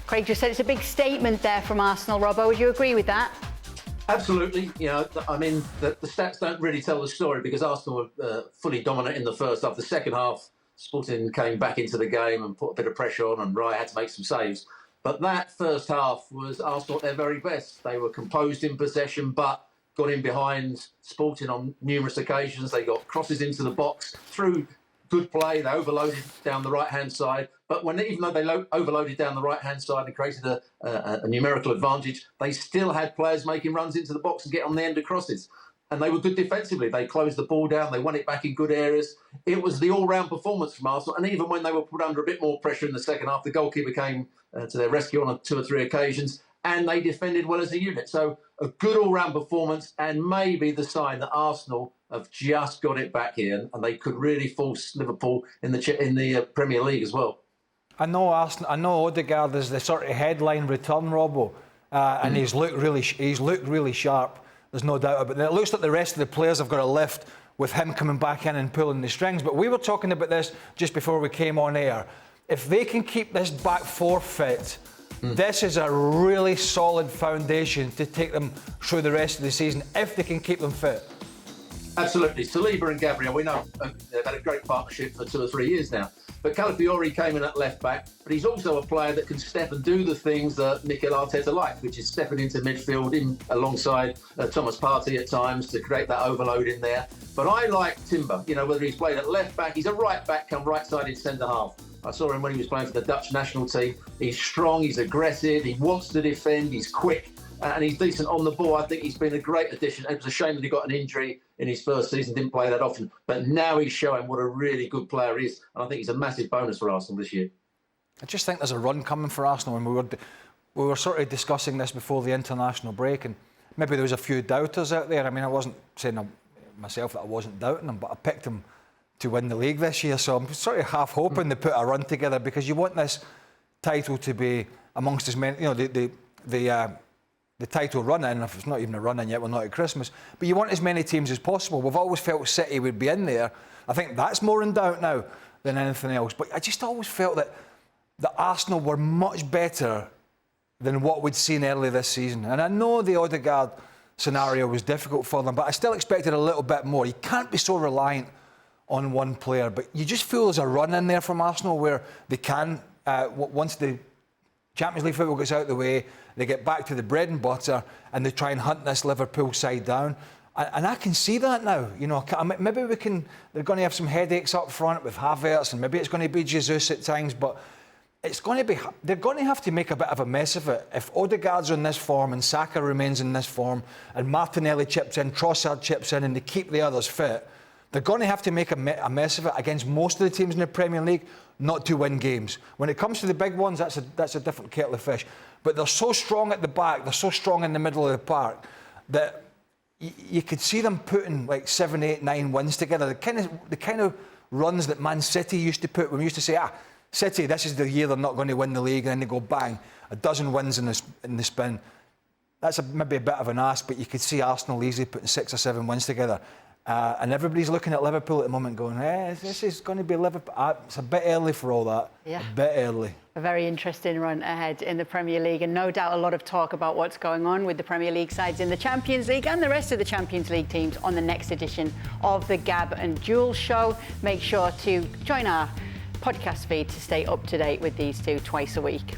Craig just said it's a big statement there from Arsenal. Robbo, would you agree with that? Absolutely. You know, I mean, the stats don't really tell the story because Arsenal were fully dominant in the first half. The second half, Sporting came back into the game and put a bit of pressure on, and Raya had to make some saves. But that first half was Arsenal at their very best. They were composed in possession, but got in behind Sporting on numerous occasions. They got crosses into the box through good play. They overloaded down the right-hand side. But even though they overloaded down the right-hand side and created a numerical advantage, they still had players making runs into the box and get on the end of crosses. And they were good defensively. They closed the ball down. They won it back in good areas. It was the all-round performance from Arsenal. And even when they were put under a bit more pressure in the second half, the goalkeeper came to their rescue on 2 or 3 occasions, and they defended well as a unit. So a good all-round performance, and maybe the sign that Arsenal have just got it back here, and they could really force Liverpool in the Premier League as well. I know Odegaard is the sort of headline return, Robbo, and he's looked really sharp. There's no doubt about it. It looks like the rest of the players have got a lift with him coming back in and pulling the strings. But we were talking about this just before we came on air. If they can keep this back four fit, this is a really solid foundation to take them through the rest of the season, if they can keep them fit. Absolutely. Saliba and Gabriel, we know they've had a great partnership for 2 or 3 years now. But Calafiori came in at left back, but he's also a player that can step and do the things that Mikel Arteta likes, which is stepping into midfield alongside Thomas Partey at times to create that overload in there. But I like Timber, you know, whether he's played at left back, he's a right back come right-sided centre-half. I saw him when he was playing for the Dutch national team. He's strong, he's aggressive, he wants to defend, he's quick, and he's decent on the ball. I think he's been a great addition. It was a shame that he got an injury in his first season, didn't play that often, but now he's showing what a really good player he is, and I think he's a massive bonus for Arsenal this year. I just think there's a run coming for Arsenal, and we were sort of discussing this before the international break, and maybe there was a few doubters out there. I mean, I wasn't saying myself that I wasn't doubting them, but I picked them to win the league this year, so I'm sort of half hoping they put a run together, because you want this title to be amongst as many, you know, the title run-in. If it's not even a run-in yet, we're not at Christmas, but you want as many teams as possible. We've always felt City would be in there. I think that's more in doubt now than anything else, but I just always felt that Arsenal were much better than what we'd seen early this season. And I know the Odegaard scenario was difficult for them, but I still expected a little bit more. You can't be so reliant on one player, but you just feel there's a run in there from Arsenal where they can, once the Champions League football gets out of the way, they get back to the bread and butter and they try and hunt this Liverpool side down. And I can see that now. You know, maybe they're going to have some headaches up front with Havertz, and maybe it's going to be Jesus at times, but they're going to have to make a bit of a mess of it. If Odegaard's on this form and Saka remains in this form and Martinelli chips in, Trossard chips in, and they keep the others fit, they're going to have to make a mess of it against most of the teams in the Premier League not to win games. When it comes to the big ones, that's a different kettle of fish. But they're so strong at the back, they're so strong in the middle of the park that you could see them putting like 7, 8, 9 wins together. The kind of runs that Man City used to put when we used to say, City, this is the year they're not going to win the league, and then they go bang, 12 wins in the spin. That's maybe a bit of an ask, but you could see Arsenal easily putting 6 or 7 wins together. And everybody's looking at Liverpool at the moment going, this is going to be Liverpool. It's a bit early for all that. Yeah. A bit early. A very interesting run ahead in the Premier League, and no doubt a lot of talk about what's going on with the Premier League sides in the Champions League and the rest of the Champions League teams on the next edition of the Gab and Jules show. Make sure to join our podcast feed to stay up to date with these two twice a week.